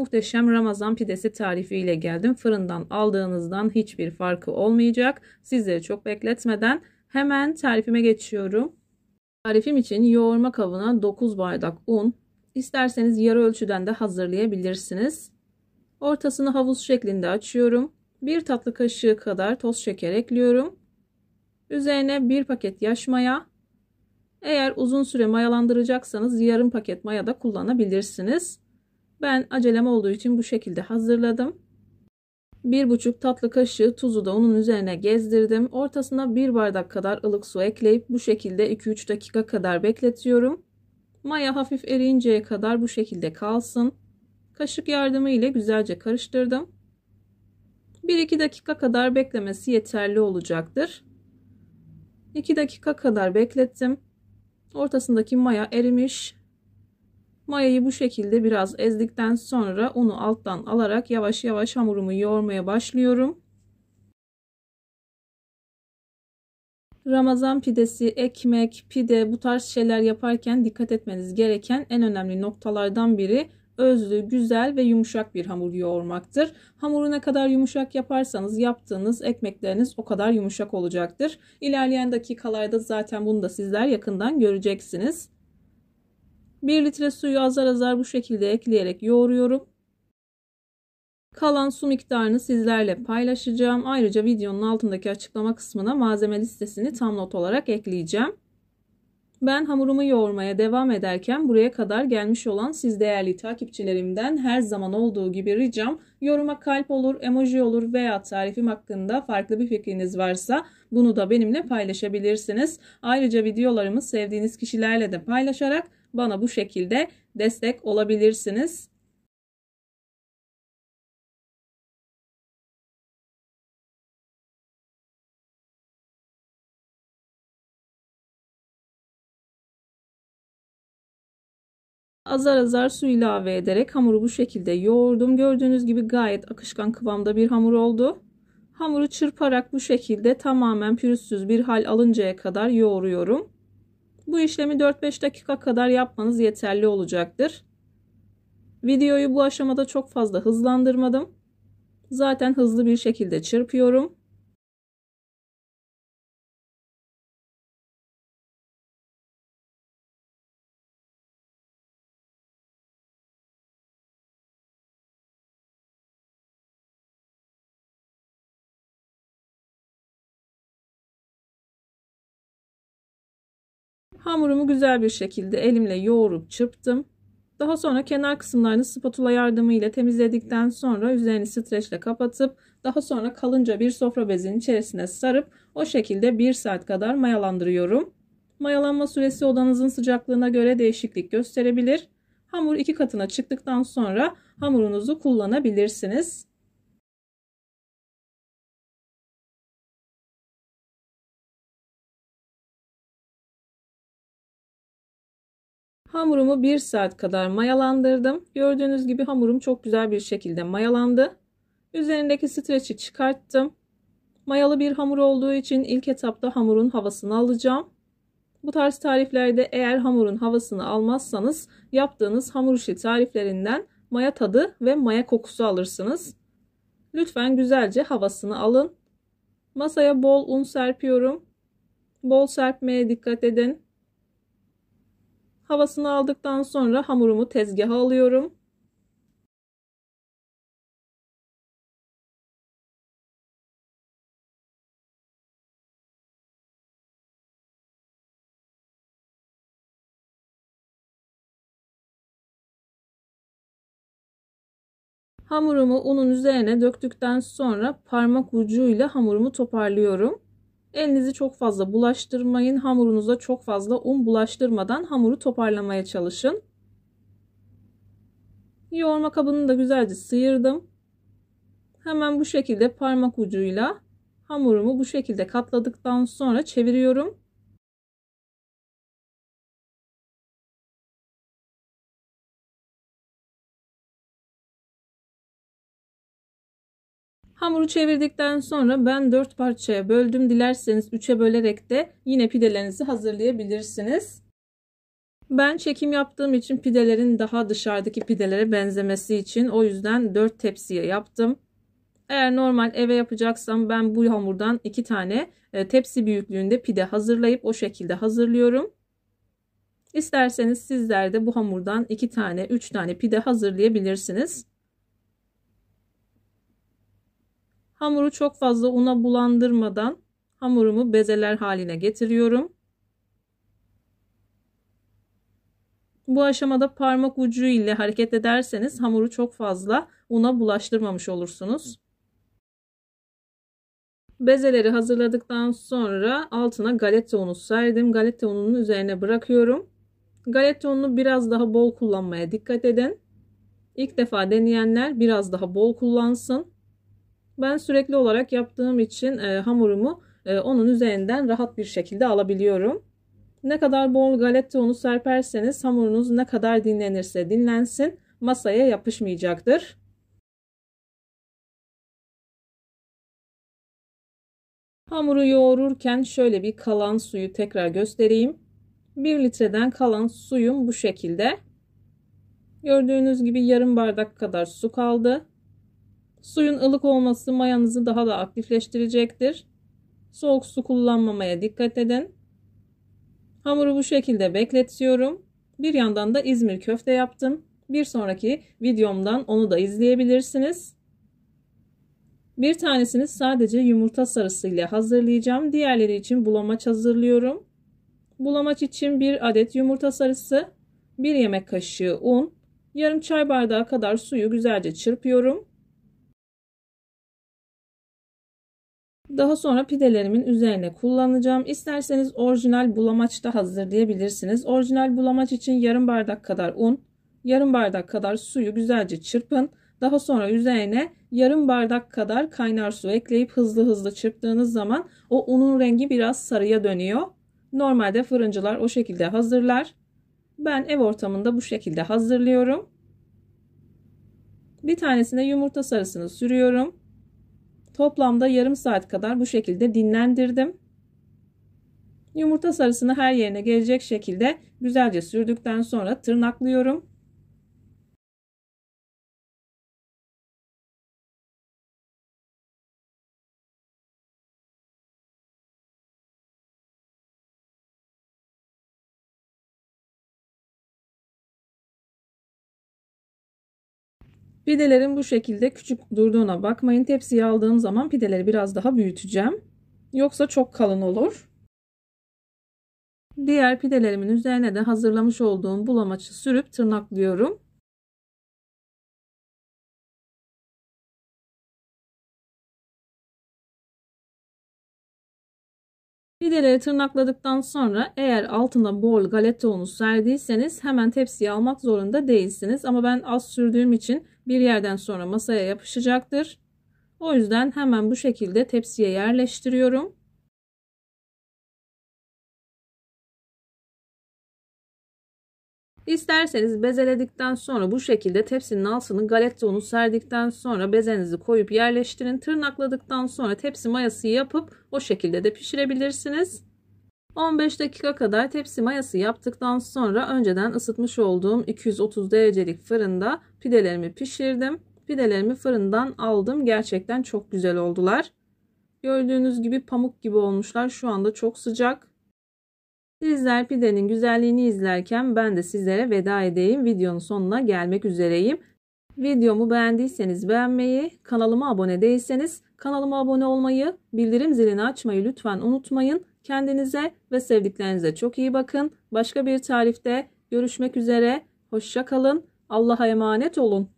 muhteşem Ramazan pidesi tarifiyle geldim. Fırından aldığınızdan hiçbir farkı olmayacak. Sizleri çok bekletmeden hemen tarifime geçiyorum. Tarifim için yoğurma kabına 9 bardak un, isterseniz yarı ölçüden de hazırlayabilirsiniz. Ortasını havuz şeklinde açıyorum. 1 tatlı kaşığı kadar toz şeker ekliyorum. Üzerine 1 paket yaş maya. Eğer uzun süre mayalandıracaksanız yarım paket maya da kullanabilirsiniz. Ben acelem olduğu için bu şekilde hazırladım. 1,5 tatlı kaşığı tuzu da unun üzerine gezdirdim. Ortasına 1 bardak kadar ılık su ekleyip bu şekilde 2-3 dakika kadar bekletiyorum. Maya hafif eriyinceye kadar bu şekilde kalsın. Kaşık yardımı ile güzelce karıştırdım. 1-2 dakika kadar beklemesi yeterli olacaktır. 2 dakika kadar beklettim. Ortasındaki maya erimiş. Mayayı bu şekilde biraz ezdikten sonra unu alttan alarak yavaş yavaş hamurumu yoğurmaya başlıyorum. Ramazan pidesi, ekmek, pide bu tarz şeyler yaparken dikkat etmeniz gereken en önemli noktalardan biri özlü, güzel ve yumuşak bir hamur yoğurmaktır. Hamuru ne kadar yumuşak yaparsanız yaptığınız ekmekleriniz o kadar yumuşak olacaktır. İlerleyen dakikalarda zaten bunu da sizler yakından göreceksiniz. 1 litre suyu azar azar bu şekilde ekleyerek yoğuruyorum. Kalan su miktarını sizlerle paylaşacağım. Ayrıca videonun altındaki açıklama kısmına malzeme listesini tam not olarak ekleyeceğim. Ben hamurumu yoğurmaya devam ederken buraya kadar gelmiş olan siz değerli takipçilerimden her zaman olduğu gibi ricam yoruma kalp olur, emoji olur veya tarifim hakkında farklı bir fikriniz varsa bunu da benimle paylaşabilirsiniz. Ayrıca videolarımı sevdiğiniz kişilerle de paylaşarak bana bu şekilde destek olabilirsiniz. Azar azar su ilave ederek hamuru bu şekilde yoğurdum. Gördüğünüz gibi gayet akışkan kıvamda bir hamur oldu. Hamuru çırparak bu şekilde tamamen pürüzsüz bir hal alıncaya kadar yoğuruyorum. Bu işlemi 4-5 dakika kadar yapmanız yeterli olacaktır. Videoyu bu aşamada çok fazla hızlandırmadım. Zaten hızlı bir şekilde çırpıyorum. Hamurumu güzel bir şekilde elimle yoğurup çırptım. Daha sonra kenar kısımlarını spatula yardımıyla temizledikten sonra üzerini streçle kapatıp daha sonra kalınca bir sofra bezinin içerisine sarıp o şekilde 1 saat kadar mayalandırıyorum. Mayalanma süresi odanızın sıcaklığına göre değişiklik gösterebilir. Hamur 2 katına çıktıktan sonra hamurunuzu kullanabilirsiniz. Hamurumu 1 saat kadar mayalandırdım. Gördüğünüz gibi hamurum çok güzel bir şekilde mayalandı. Üzerindeki streçi çıkarttım. Mayalı bir hamur olduğu için ilk etapta hamurun havasını alacağım. Bu tarz tariflerde eğer hamurun havasını almazsanız yaptığınız hamur işi tariflerinden maya tadı ve maya kokusu alırsınız. Lütfen güzelce havasını alın. Masaya bol un serpiyorum. Bol serpmeye dikkat edin. Havasını aldıktan sonra hamurumu tezgaha alıyorum. Hamurumu unun üzerine döktükten sonra parmak ucuyla hamurumu toparlıyorum. Elinizi çok fazla bulaştırmayın. Hamurunuza çok fazla un bulaştırmadan hamuru toparlamaya çalışın. Yoğurma kabını da güzelce sıyırdım. Hemen bu şekilde parmak ucuyla hamurumu bu şekilde katladıktan sonra çeviriyorum. Hamuru çevirdikten sonra ben 4 parçaya böldüm. Dilerseniz 3'e bölerek de yine pidelerinizi hazırlayabilirsiniz. Ben çekim yaptığım için pidelerin daha dışarıdaki pidelere benzemesi için o yüzden 4 tepsiye yaptım. Eğer normal eve yapacaksam ben bu hamurdan 2 tane tepsi büyüklüğünde pide hazırlayıp o şekilde hazırlıyorum. İsterseniz sizler de bu hamurdan 2 tane 3 tane pide hazırlayabilirsiniz. Hamuru çok fazla una bulandırmadan hamurumu bezeler haline getiriyorum. Bu aşamada parmak ucu ile hareket ederseniz hamuru çok fazla una bulaştırmamış olursunuz. Bezeleri hazırladıktan sonra altına galeta unu serdim. Galeta ununun üzerine bırakıyorum. Galeta ununu biraz daha bol kullanmaya dikkat edin. İlk defa deneyenler biraz daha bol kullansın. Ben sürekli olarak yaptığım için hamurumu onun üzerinden rahat bir şekilde alabiliyorum. Ne kadar bol galeta unu serperseniz hamurunuz ne kadar dinlenirse dinlensin masaya yapışmayacaktır. Hamuru yoğururken şöyle bir kalan suyu tekrar göstereyim. 1 litreden kalan suyum bu şekilde. Gördüğünüz gibi yarım bardak kadar su kaldı. Suyun ılık olması mayanızı daha da aktifleştirecektir. Soğuk su kullanmamaya dikkat edin. Hamuru bu şekilde bekletiyorum. Bir yandan da İzmir köfte yaptım. Bir sonraki videomdan onu da izleyebilirsiniz. Bir tanesini sadece yumurta sarısıyla hazırlayacağım. Diğerleri için bulamaç hazırlıyorum. Bulamaç için 1 adet yumurta sarısı, 1 yemek kaşığı un, yarım çay bardağı kadar suyu güzelce çırpıyorum. Daha sonra pidelerimin üzerine kullanacağım. İsterseniz orijinal bulamaç da hazırlayabilirsiniz. Orijinal bulamaç için yarım bardak kadar un, yarım bardak kadar suyu güzelce çırpın. Daha sonra üzerine yarım bardak kadar kaynar su ekleyip hızlı hızlı çırptığınız zaman o unun rengi biraz sarıya dönüyor. Normalde fırıncılar o şekilde hazırlar. Ben ev ortamında bu şekilde hazırlıyorum. Bir tanesine yumurta sarısını sürüyorum. Toplamda yarım saat kadar bu şekilde dinlendirdim. Yumurta sarısını her yerine gelecek şekilde güzelce sürdükten sonra tırnaklıyorum. Pidelerin bu şekilde küçük durduğuna bakmayın. Tepsiye aldığım zaman pideleri biraz daha büyüteceğim. Yoksa çok kalın olur. Diğer pidelerimin üzerine de hazırlamış olduğum bulamaçı sürüp tırnaklıyorum. Pideleri tırnakladıktan sonra eğer altına bol galeta unu serdiyseniz hemen tepsiye almak zorunda değilsiniz. Ama ben az sürdüğüm için bir yerden sonra masaya yapışacaktır. O yüzden hemen bu şekilde tepsiye yerleştiriyorum. İsterseniz bezeledikten sonra bu şekilde tepsinin altını galeta unu serdikten sonra bezenizi koyup yerleştirin. Tırnakladıktan sonra tepsi mayası yapıp o şekilde de pişirebilirsiniz. 15 dakika kadar tepsi mayası yaptıktan sonra önceden ısıtmış olduğum 230 derecelik fırında pidelerimi pişirdim. Pidelerimi fırından aldım. Gerçekten çok güzel oldular. Gördüğünüz gibi pamuk gibi olmuşlar. Şu anda çok sıcak. Sizler pidenin güzelliğini izlerken ben de sizlere veda edeyim. Videonun sonuna gelmek üzereyim. Videomu beğendiyseniz beğenmeyi, kanalıma abone değilseniz kanalıma abone olmayı, bildirim zilini açmayı lütfen unutmayın. Kendinize ve sevdiklerinize çok iyi bakın. Başka bir tarifte görüşmek üzere. Hoşça kalın. Allah'a emanet olun.